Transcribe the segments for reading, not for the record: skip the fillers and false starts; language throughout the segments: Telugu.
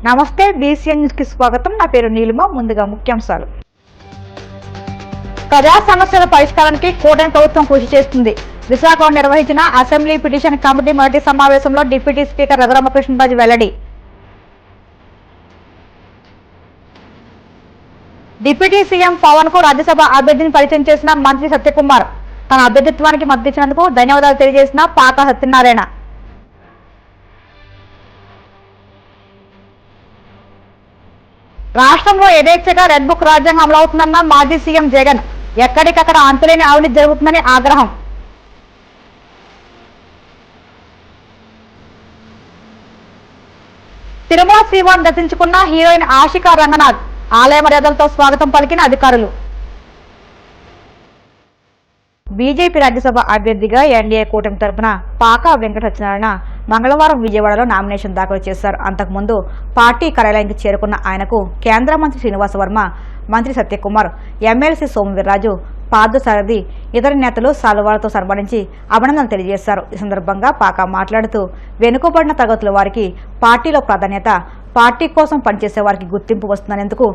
నమస్తే, బీసీఎన్ న్యూస్ కి స్వాగతం. నా పేరు నీలిమ. ముందుగా ముఖ్యాంశాలు. ప్రజా సమస్యల పరిష్కారానికి కూటమి ప్రభుత్వం కృషి చేస్తుంది. విశాఖలో నిర్వహించిన అసెంబ్లీ పిటిషన్ కమిటీ మొదటి సమావేశంలో డిప్యూటీ స్పీకర్ రఘురామకృష్ణరాజు వెల్లడి. డిప్యూటీ సీఎం పవన్ కు రాజ్యసభ అభ్యర్థిని పరిచయం చేసిన మంత్రి సత్యకుమార్. తన అభ్యర్థిత్వానికి మద్దతు ఇచ్చినందుకు ధన్యవాదాలు తెలియజేసిన పాకా సత్యనారాయణ. రాష్ట్రంలో యథేచ్ఛగా రెడ్ బుక్ రాజ్యాంగం అమలవుతుందన్న మాజీ సీఎం జగన్. ఎక్కడికక్కడ అంతులేని అవినీతి జరుగుతుందని ఆగ్రహం. తిరుమల శ్రీవారిని దర్శించుకున్న హీరోయిన్ ఆషికా రంగనాథ్. ఆలయ మర్యాదలతో స్వాగతం పలికిన అధికారులు. బీజేపీ రాజ్యసభ అభ్యర్థిగా ఎన్డీఏ కూటమి తరపున పాకా వెంకట సత్యనారాయణ మంగళవారం విజయవాడలో నామినేషన్ దాఖలు చేశారు. అంతకుముందు పార్టీ కార్యాలయానికి చేరుకున్న ఆయనకు కేంద్ర మంత్రి శ్రీనివాస వర్మ, మంత్రి సత్యకుమార్, ఎమ్మెల్సీ సోము వీర్రాజు, పార్థసారథి, ఇతర నేతలు సాలువాలతో సన్మానించి అభినందనలు తెలియజేశారు. ఈ సందర్భంగా పాకా మాట్లాడుతూ వెనుకబడిన తరగతుల వారికి పార్టీలో ప్రాధాన్యత, పార్టీ కోసం పనిచేసే వారికి గుర్తింపు వస్తున్నందుకు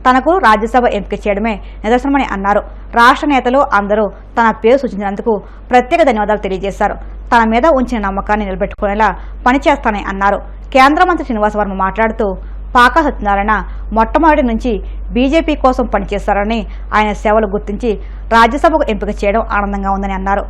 తనకు రాజ్యసభ ఎంపిక చేయడమే నిదర్శనమని అన్నారు. రాష్ట్ర నేతలు అందరూ తన పేరు సూచించినందుకు ప్రత్యేక ధన్యవాదాలు తెలియజేశారు. తన మీద ఉంచిన నమ్మకాన్ని నిలబెట్టుకునేలా పనిచేస్తానని అన్నారు. కేంద్ర మంత్రి శ్రీనివాస వర్మ మాట్లాడుతూ పాకా సత్యనారాయణ మొట్టమొదటి నుంచి బీజేపీ కోసం పనిచేస్తారని, ఆయన సేవలు గుర్తించి రాజ్యసభకు ఎంపిక చేయడం ఆనందంగా ఉందని అన్నారు.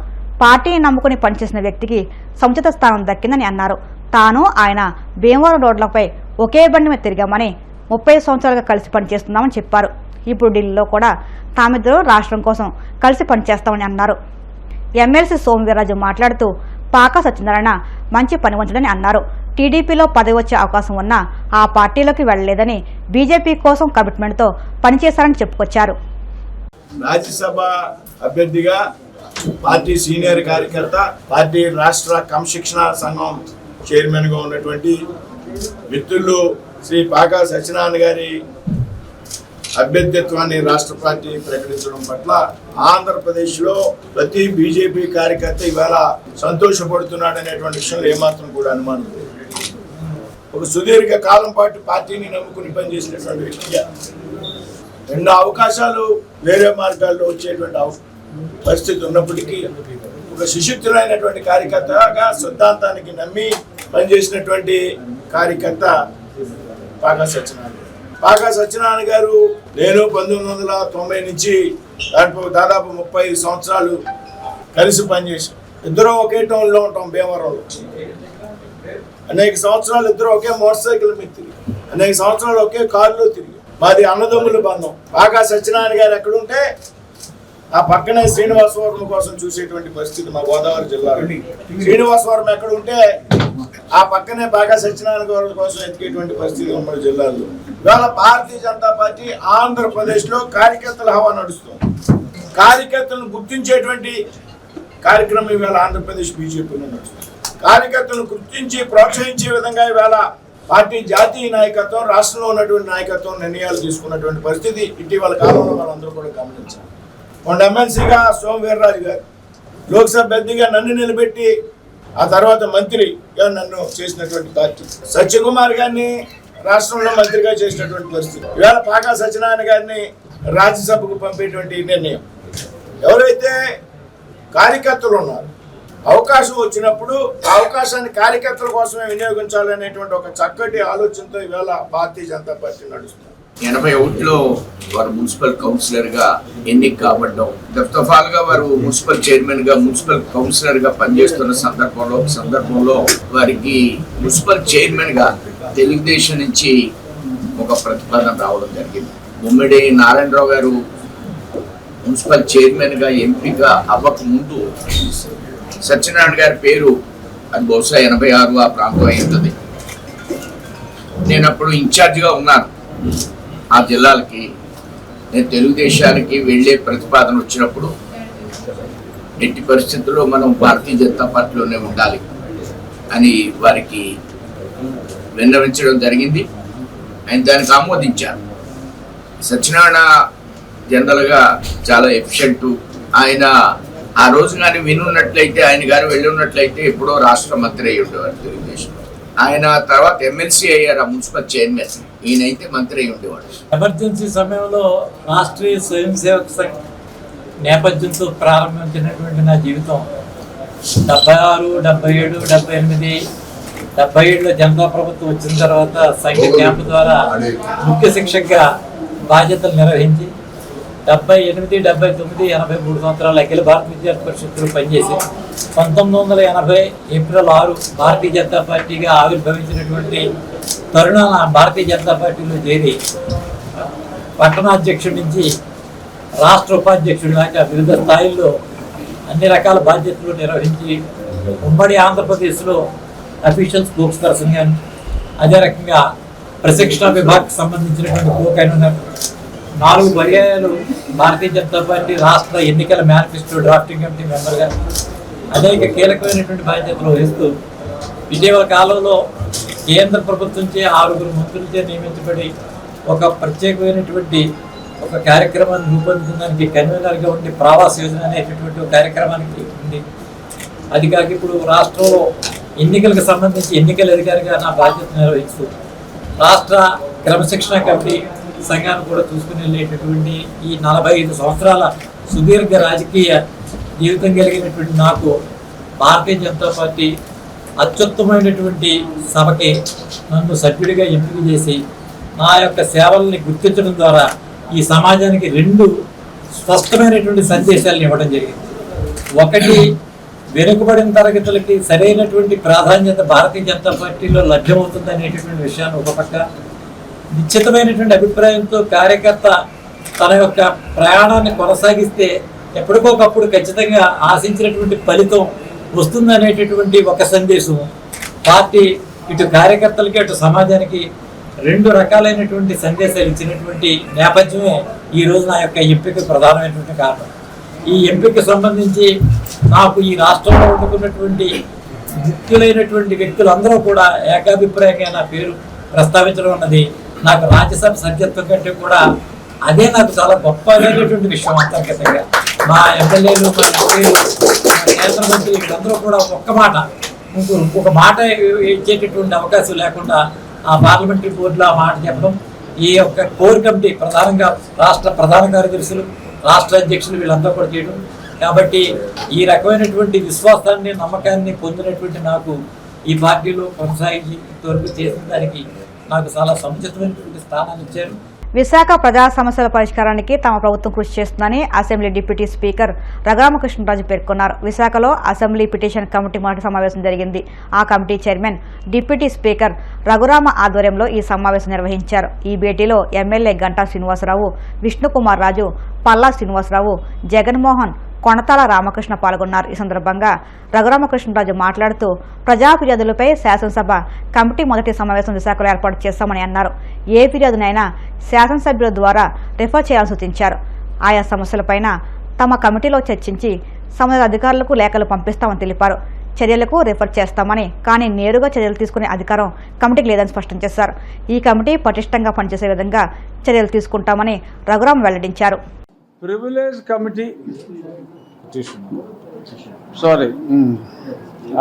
పార్టీని నమ్ముకుని పనిచేసిన వ్యక్తికి సముచిత స్థానం దక్కిందని అన్నారు. తాను ఆయన భీమవరం రోడ్లపై ఒకే బండి మీద తిరిగామని, 30 సంవత్సరాలుగా కలిసి పనిచేస్తున్నామని చెప్పారు. ఇప్పుడు ఢిల్లీలో కూడా తామిద్దరూ రాష్ట్రం కోసం కలిసి పనిచేస్తామని అన్నారు. ఎమ్మెల్సీ సోము వీర్రాజు మాట్లాడుతూ పాకా సత్యనారాయణ మంచి పనివంచుడని అన్నారు. టీడీపీలో పదవి వచ్చే అవకాశం ఉన్నా ఆ పార్టీలోకి వెళ్లలేదని, బీజేపీ కోసం కమిట్మెంట్తో పనిచేశారని చెప్పుకొచ్చారు. రాజ్యసభ అభ్యర్థిగా పార్టీ సీనియర్ కార్యకర్త, పార్టీ రాష్ట్ర క్రమశిక్షణ సంఘం చైర్మన్ గా ఉన్నటువంటి మిత్రులు శ్రీ పాకా సత్యనారాయణ గారి అభ్యర్థిత్వాన్ని రాష్ట్ర పార్టీ ప్రకటించడం పట్ల ఆంధ్రప్రదేశ్లో ప్రతి బీజేపీ కార్యకర్త ఇవాళ సంతోషపడుతున్నాడు అనేటువంటి విషయంలో ఏమాత్రం కూడా అనుమానం లేదు. ఒక సుదీర్ఘ కాలం పాటు పార్టీని నమ్ముకుని పనిచేసినటువంటి వ్యక్తిగా 2 అవకాశాలు వేరే మార్గాల్లో వచ్చేటువంటి పరిస్థితి ఉన్నప్పటికీ ఒక సుశిక్షితులైనటువంటి కార్యకర్తగా సిద్ధాంతానికి నమ్మి పనిచేసినటువంటి కార్యకర్త పాకా సత్యనారాయణ. పాకా సత్యనారాయణ గారు నేను 1990 నుంచి దాదాపు 35 సంవత్సరాలు కలిసి పనిచేసాం. ఇద్దరు ఒకే టౌన్లో ఉంటాం, భీమవరంలో. అనేక సంవత్సరాలు ఇద్దరు ఒకే మోటార్ సైకిల్ మీద తిరిగి, అనేక సంవత్సరాలు ఒకే కారులో తిరిగి. మాది అన్నదమ్ముల బంధం. పాకా సత్యనారాయణ గారు ఎక్కడుంటే ఆ పక్కనే శ్రీనివాసవరం కోసం చూసేటువంటి పరిస్థితి మా గోదావరి జిల్లాలో. శ్రీనివాసవరం ఎక్కడ ఉంటే ఆ పక్కనే పాకా సత్యనారాయణ గారి కోసం ఎత్తికేటువంటి పరిస్థితి ఉమ్మడి జిల్లాలో. ఇవాళ భారతీయ జనతా పార్టీ ఆంధ్రప్రదేశ్లో కార్యకర్తల హవా నడుస్తుంది. కార్యకర్తలను గుర్తించేటువంటి కార్యక్రమం ఇవాళ ఆంధ్రప్రదేశ్ బీజేపీలో నడుస్తుంది. కార్యకర్తలను గుర్తించి ప్రోత్సహించే విధంగా ఇవాళ పార్టీ జాతీయ నాయకత్వం, రాష్ట్రంలో ఉన్నటువంటి నాయకత్వం నిర్ణయాలు తీసుకున్నటువంటి పరిస్థితి ఇటీవల కాలంలో వాళ్ళందరూ కూడా గమనించారు. మొన్న ఎమ్మెల్సీగా సోము వీర్రాజు గారు, లోక్సభ అభ్యర్థిగా నన్ను నిలబెట్టి ఆ తర్వాత మంత్రిగా నన్ను చేసినటువంటి పార్టీ, సత్యకుమార్ గారిని రాష్ట్రంలో మంత్రిగా చేసినటువంటి పరిస్థితి, ఇవాళ పాకా సత్యనారాయణ గారిని రాజ్యసభకు పంపేటువంటి నిర్ణయం. ఎవరైతే కార్యకర్తలు ఉన్నారో అవకాశం వచ్చినప్పుడు ఆ అవకాశాన్ని కార్యకర్తల కోసమే వినియోగించాలనేటువంటి ఒక చక్కటి ఆలోచనతో ఇవాళ భారతీయ జనతా పార్టీ నడుస్తుంది. 81లో వారు మున్సిపల్ కౌన్సిలర్ గా ఎన్నిక కాబడ్డం, దఫ్తఫాలుగా వారు మున్సిపల్ చైర్మన్ గా, మున్సిపల్ కౌన్సిలర్ గా పనిచేస్తున్న సందర్భంలో వారికి మున్సిపల్ చైర్మన్ గా తెలుగుదేశం నుంచి ఒక ప్రతిపాదన రావడం జరిగింది. ముమ్మిడి నారాయణరావు గారు మున్సిపల్ చైర్మన్ గా ఎంపిక అవ్వక ముందు సత్యనారాయణ గారి పేరు, అది బహుశా 86 ఆ ప్రాంతం అయింది. నేను అప్పుడు ఇన్ఛార్జిగా ఉన్నాను ఆ జిల్లాలకి. నేను తెలుగుదేశానికి వెళ్ళే ప్రతిపాదన వచ్చినప్పుడు ఎట్టి పరిస్థితుల్లో మనం భారతీయ జనతా పార్టీలోనే ఉండాలి అని వారికి విన్నవించడం జరిగింది. ఆయన దానికి ఆమోదించారు. సత్యనారాయణ జనరల్గా చాలా ఎఫిషియెంట్. ఆయన ఆ రోజు కానీ వినున్నట్లయితే, ఆయన గారు వెళ్ళి ఉన్నట్లయితే ఎప్పుడో రాష్ట్ర మంత్రి అయ్యి ఉండేవారు తెలుగుదేశం. ఆయన తర్వాత ఎమ్మెల్సీ అయ్యారు, ఆ మున్సిపల్ చైర్మన్. ఈయనైతే మంత్రి అయి ఉండేవాడు. ఎమర్జెన్సీ సమయంలో రాష్ట్రీయ స్వయం సేవక సంఘ్ నేపథ్యంతో ప్రారంభించినటువంటి నా జీవితం 76, 77, 78, 77లో జనతా ప్రభుత్వం వచ్చిన తర్వాత సంఘ క్యాంపు ద్వారా ముఖ్య శిక్షకగా బాధ్యతలు నిర్వహించి 78, 79, 83 సంవత్సరాలు అఖిల భారత విద్యార్థి పరిషత్తులో పనిచేసి 1980 ఏప్రిల్ 6 భారతీయ జనతా పార్టీగా ఆవిర్భవించినటువంటి తరుణాన భారతీయ జనతా పార్టీలో చేరి పట్టణాధ్యక్షుడి నుంచి రాష్ట్ర ఉపాధ్యక్షుడి దాకా వివిధ స్థాయిల్లో అన్ని రకాల బాధ్యతలు నిర్వహించి ఉమ్మడి ఆంధ్రప్రదేశ్లో అఫీషియల్ స్పోక్స్ పర్సన్ కానీ, అదే రకంగా ప్రశిక్షణ విభాగకు సంబంధించినటువంటి కో-కన్వీనర్, 4 పర్యాయాలు భారతీయ జనతా పార్టీ రాష్ట్ర ఎన్నికల మేనిఫెస్టో డ్రాఫ్టింగ్ కమిటీ మెంబర్గా అనేక కీలకమైనటువంటి బాధ్యతలు వహిస్తూ ఇటీవల కాలంలో కేంద్ర ప్రభుత్వంచే 6 మంత్రులచే నియమించబడి ఒక ప్రత్యేకమైనటువంటి ఒక కార్యక్రమాన్ని రూపొందించడానికి కన్వీనర్గా ఉండి ప్రవాస్ యోజన అనేటటువంటి ఒక కార్యక్రమానికి ఉంది. అది కాక ఇప్పుడు రాష్ట్రంలో ఎన్నికలకు సంబంధించి ఎన్నికల అధికారిగా నా బాధ్యత నిర్వహిస్తూ రాష్ట్ర క్రమశిక్షణ కమిటీ సంఘాన్ని కూడా చూసుకుని వెళ్ళేటటువంటి ఈ 45 సంవత్సరాల సుదీర్ఘ రాజకీయ జీవితం కలిగినటువంటి నాకు భారతీయ జనతా పార్టీ అత్యుత్తమైనటువంటి సభకి నన్ను సభ్యుడిగా ఎంపిక చేసి నా యొక్క సేవల్ని గుర్తించడం ద్వారా ఈ సమాజానికి 2 స్పష్టమైనటువంటి సందేశాలను ఇవ్వడం జరిగింది. ఒకటి, వెనుకబడిన తరగతులకి సరైనటువంటి ప్రాధాన్యత భారతీయ జనతా పార్టీలో లభ్యమవుతుంది అనేటటువంటి విషయాన్ని ఒక పక్క, నిశ్చితమైనటువంటి అభిప్రాయంతో కార్యకర్త తన యొక్క ప్రయాణాన్ని కొనసాగిస్తే ఎప్పటికోకప్పుడు ఖచ్చితంగా ఆశించినటువంటి ఫలితం వస్తుందనేటటువంటి ఒక సందేశం పార్టీ ఇటు కార్యకర్తలకి అటు సమాజానికి 2 రకాలైనటువంటి సందేశాలు ఇచ్చినటువంటి నేపథ్యమే ఈరోజు నా యొక్క ఎంపిక ప్రధానమైనటువంటి కారణం. ఈ ఎంపిక సంబంధించి నాకు ఈ రాష్ట్రంలో ఉంటున్నటువంటి ముఖ్యులైనటువంటి వ్యక్తులందరూ కూడా ఏకాభిప్రాయంగా నా పేరు ప్రస్తావించడం అన్నది నాకు రాజ్యసభ సభ్యత్వం కంటే కూడా అదే నాకు చాలా గొప్పమైనటువంటి విషయం. అంతర్గతంగా మా ఎమ్మెల్యేలు, మా ఎంపీలు, మా కేంద్ర మంత్రి వీళ్ళందరూ కూడా ఒక మాట ఇచ్చేటటువంటి అవకాశం లేకుండా ఆ పార్లమెంటరీ బోర్డులో ఆ మాట చెప్పడం, ఈ యొక్క కోర్ కమిటీ ప్రధానంగా రాష్ట్ర ప్రధాన కార్యదర్శులు, రాష్ట్ర అధ్యక్షులు వీళ్ళంతా కూడా చేయడం. కాబట్టి ఈ రకమైనటువంటి విశ్వాసాన్ని, నమ్మకాన్ని పొందినటువంటి నాకు ఈ పార్టీలో కొనసాగించి ఇంతవరకు చేసిన దానికి నాకు చాలా సముచితమైనటువంటి స్థానాన్ని ఇచ్చారు. విశాఖ ప్రజా సమస్యల పరిష్కారానికి తమ ప్రభుత్వం కృషి చేస్తుందని అసెంబ్లీ డిప్యూటీ స్పీకర్ రఘురామకృష్ణరాజు పేర్కొన్నారు. విశాఖలో అసెంబ్లీ పిటిషన్ కమిటీ మొదటి సమావేశం జరిగింది. ఆ committee chairman deputy speaker Raghurama ఆధ్వర్యంలో ఈ సమావేశం నిర్వహించారు. ఈ భేటీలో ఎమ్మెల్యే గంటా శ్రీనివాసరావు, విష్ణుకుమార్ రాజు, పల్లా శ్రీనివాసరావు, జగన్మోహన్, కొణతాల రామకృష్ణ పాల్గొన్నారు. ఈ సందర్భంగా రఘురామకృష్ణరాజు మాట్లాడుతూ ప్రజా ఫిర్యాదులపై శాసనసభ కమిటీ మొదటి సమావేశం విశాఖలో ఏర్పాటు చేస్తామని అన్నారు. ఏ ఫిర్యాదునైనా శాసనసభ్యుల ద్వారా రిఫర్ చేయాలని సూచించారు. ఆయా సమస్యలపైన తమ కమిటీలో చర్చించి సంబంధిత అధికారులకు లేఖలు పంపిస్తామని తెలిపారు. చర్యలకు రిఫర్ చేస్తామని, కానీ నేరుగా చర్యలు తీసుకునే అధికారం కమిటీకి లేదని స్పష్టం చేశారు. ఈ కమిటీ పటిష్టంగా పనిచేసే విధంగా చర్యలు తీసుకుంటామని రఘురాం వెల్లడించారు. ప్రివిలేజ్ కమిటీ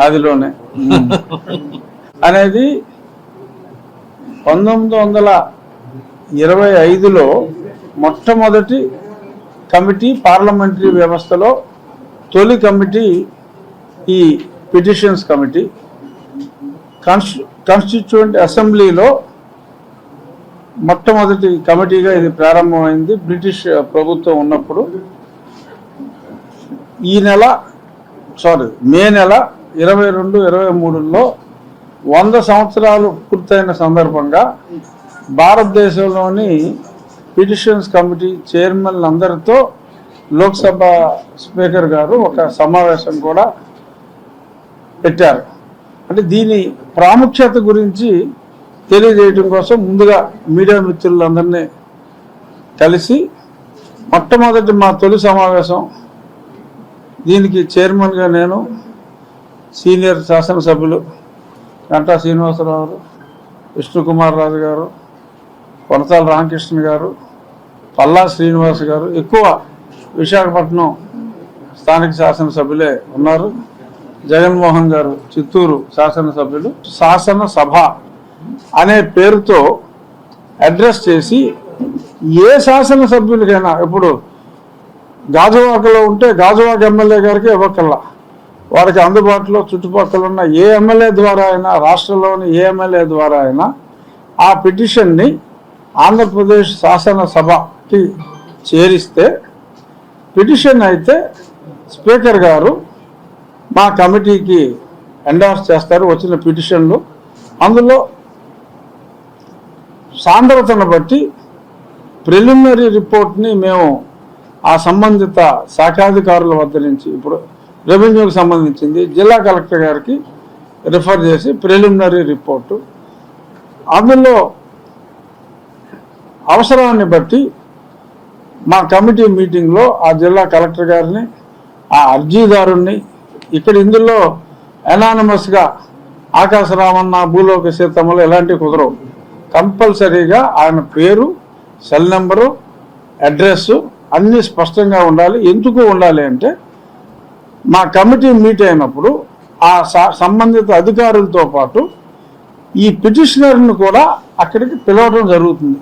ఆదిలోనే అనేది 1925లో మొట్టమొదటి కమిటీ పార్లమెంటరీ వ్యవస్థలో తొలి కమిటీ ఈ పిటిషన్స్ కమిటీ. కాన్స్టిట్యూయెంట్ అసెంబ్లీలో మొట్టమొదటి కమిటీగా ఇది ప్రారంభమైంది బ్రిటిష్ ప్రభుత్వం ఉన్నప్పుడు. మే నెల 22, 23లో 100 సంవత్సరాలు పూర్తయిన సందర్భంగా భారతదేశంలోని పిటిషన్స్ కమిటీ చైర్మన్ అందరితో లోక్సభ స్పీకర్ గారు ఒక సమావేశం కూడా పెట్టారు. అంటే దీని ప్రాముఖ్యత గురించి తెలియజేయడం కోసం ముందుగా మీడియా మిత్రులందరినీ కలిసి మొట్టమొదటి మా తొలి సమావేశం, దీనికి చైర్మన్గా నేను, సీనియర్ శాసనసభ్యులు గంటా శ్రీనివాసరావు, విష్ణుకుమార్ రాజు గారు, కొనతాల రామకృష్ణ గారు, పల్లా శ్రీనివాస్ గారు, ఎక్కువ విశాఖపట్నం స్థానిక శాసనసభ్యులే ఉన్నారు. జగన్మోహన్ గారు చిత్తూరు శాసనసభ్యులు శాసనసభ అనే పేరుతో అడ్రస్ చేసి ఏ శాసనసభ్యులకైనా ఇప్పుడు గాజువాకలో ఉంటే గాజువాక ఎమ్మెల్యే గారికి ఇవ్వకల్లా వారికి అందుబాటులో చుట్టుపక్కల ఉన్న ఏ ఎమ్మెల్యే ద్వారా అయినా రాష్ట్రంలోని ఏ ఎమ్మెల్యే ద్వారా అయినా ఆ పిటిషన్ని ఆంధ్రప్రదేశ్ శాసనసభకి చేరిస్తే పిటిషన్ అయితే స్పీకర్ గారు మా కమిటీకి ఎండార్స్ చేస్తారు వచ్చిన పిటిషన్లు. అందులో సాంద్రతను బట్టి ప్రిలిమినరీ రిపోర్ట్ని మేము ఆ సంబంధిత శాఖాధికారుల వద్ద నుంచి ఇప్పుడు రెవెన్యూకి సంబంధించింది జిల్లా కలెక్టర్ గారికి రిఫర్ చేసి ప్రిలిమినరీ రిపోర్టు అందులో అవసరాన్ని బట్టి మా కమిటీ మీటింగ్లో ఆ జిల్లా కలెక్టర్ గారిని ఆ అర్జీదారుణ్ణి ఇక్కడ ఇందులో ఎనానమస్గా ఆకాశరామన్న భూలోక సీతమ్మలు ఎలాంటివి కుదరవు. కంపల్సరీగా ఆయన పేరు సెల్ నెంబరు అడ్రస్సు అన్నీ స్పష్టంగా ఉండాలి. ఎందుకు ఉండాలి అంటే మా కమిటీ మీట్ అయినప్పుడు ఆ సంబంధిత అధికారులతో పాటు ఈ పిటిషనర్ని కూడా అక్కడికి పిలవడం జరుగుతుంది.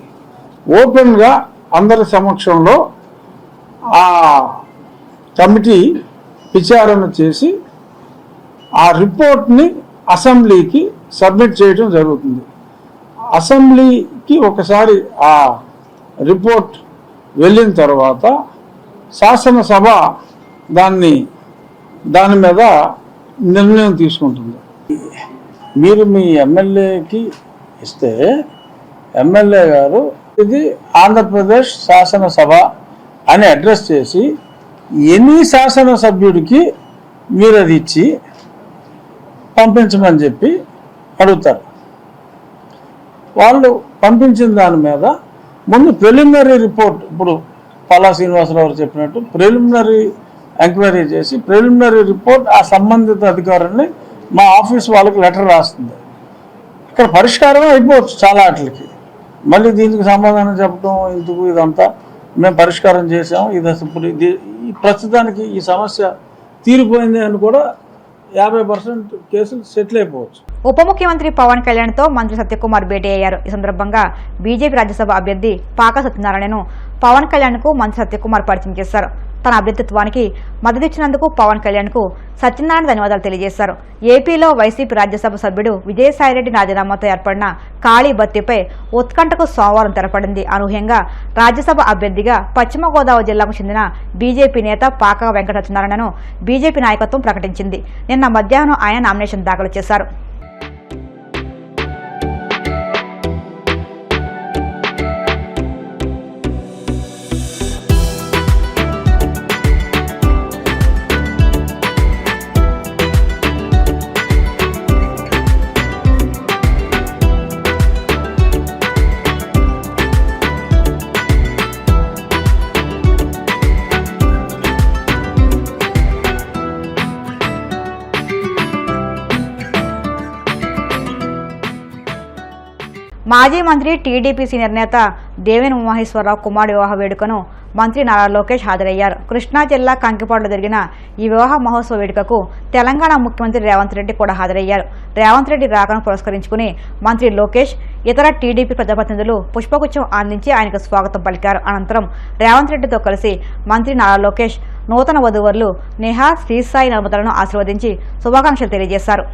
ఓపెన్గా అందరి సమక్షంలో ఆ కమిటీ విచారణ చేసి ఆ రిపోర్ట్ని అసెంబ్లీకి సబ్మిట్ చేయడం జరుగుతుంది. అసెంబ్లీకి ఒకసారి ఆ రిపోర్ట్ వెళ్ళిన తర్వాత శాసనసభ దాని మీద నిర్ణయం తీసుకుంటుంది. మీరు మీ ఎమ్మెల్యేకి ఇస్తే ఎమ్మెల్యే గారు ఇది ఆంధ్రప్రదేశ్ శాసనసభ అని అడ్రస్ చేసి ఎనీ శాసనసభ్యుడికి మీరు అది ఇచ్చి పంపించమని చెప్పి అడుగుతారు. వాళ్ళు పంపించిన దాని మీద ముందు ప్రిలిమినరీ రిపోర్ట్ ఇప్పుడు పల్లా శ్రీనివాసరావు చెప్పినట్టు ప్రిలిమినరీ ఎంక్వైరీ చేసి ప్రిలిమినరీ రిపోర్ట్ ఆ సంబంధిత అధికారుల్ని మా ఆఫీస్ వాళ్ళకి లెటర్ రాస్తుంది. ఇక్కడ పరిష్కారం అయిపోవచ్చు చాలా వాటికి. మళ్ళీ దీనికి సమాధానం చెప్పడం ఎందుకు, ఇదంతా మేము పరిష్కారం చేసాం, ఇది అసలు ఈ ప్రస్తుతానికి ఈ సమస్య తీరిపోయింది అని కూడా 50% కేసులు సెటిల్ అయిపోవచ్చు. ఉప ముఖ్యమంత్రి పవన్ కళ్యాణ్తో మంత్రి సత్యకుమార్ భేటీ అయ్యారు. ఈ సందర్భంగా బీజేపీ రాజ్యసభ అభ్యర్థి పాకా సత్యనారాయణను పవన్ కళ్యాణ్కు మంత్రి సత్యకుమార్ పరిచయం చేశారు. తన అభ్యర్థిత్వానికి మద్దతిచ్చినందుకు పవన్ కళ్యాణ్కు సత్యనారాయణ ధన్యవాదాలు తెలియజేశారు. ఏపీలో వైసీపీ రాజ్యసభ సభ్యుడు విజయసాయిరెడ్డి రాజీనామాతో ఏర్పడిన ఖాళీ భర్తీపై ఉత్కంఠకు సోమవారం తెరపడింది. అనూహ్యంగా రాజ్యసభ అభ్యర్థిగా పశ్చిమ గోదావరి జిల్లాకు చెందిన బీజేపీ నేత పాకా వెంకట సత్యనారాయణను బీజేపీ నాయకత్వం ప్రకటించింది. నిన్న మధ్యాహ్నం ఆయన నామినేషన్ దాఖలు చేశారు. మాజీ మంత్రి టీడీపీ సీనియర్ నేత దేవినేని ఉమామహేశ్వరరావు కుమారుడి వివాహ వేడుకను మంత్రి నారా లోకేష్ హాజరయ్యారు. కృష్ణా జిల్లా కంకిపాడులో జరిగిన ఈ వివాహ మహోత్సవ వేడుకకు తెలంగాణ ముఖ్యమంత్రి రేవంత్ రెడ్డి కూడా హాజరయ్యారు. రేవంత్ రెడ్డి రాకను పురస్కరించుకుని మంత్రి లోకేష్ ఇతర టీడీపీ ప్రజాప్రతినిధులు పుష్పగుచ్చం అందించి ఆయనకు స్వాగతం పలికారు. అనంతరం రేవంత్ రెడ్డితో కలిసి మంత్రి నారా లోకేష్ నూతన వధూవరులు నేహా, శ్రీసాయి నర్మదలను ఆశీర్వదించి శుభాకాంక్షలు తెలియజేశారు.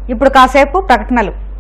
ఇప్పుడు కాసేపు ప్రకటనలు.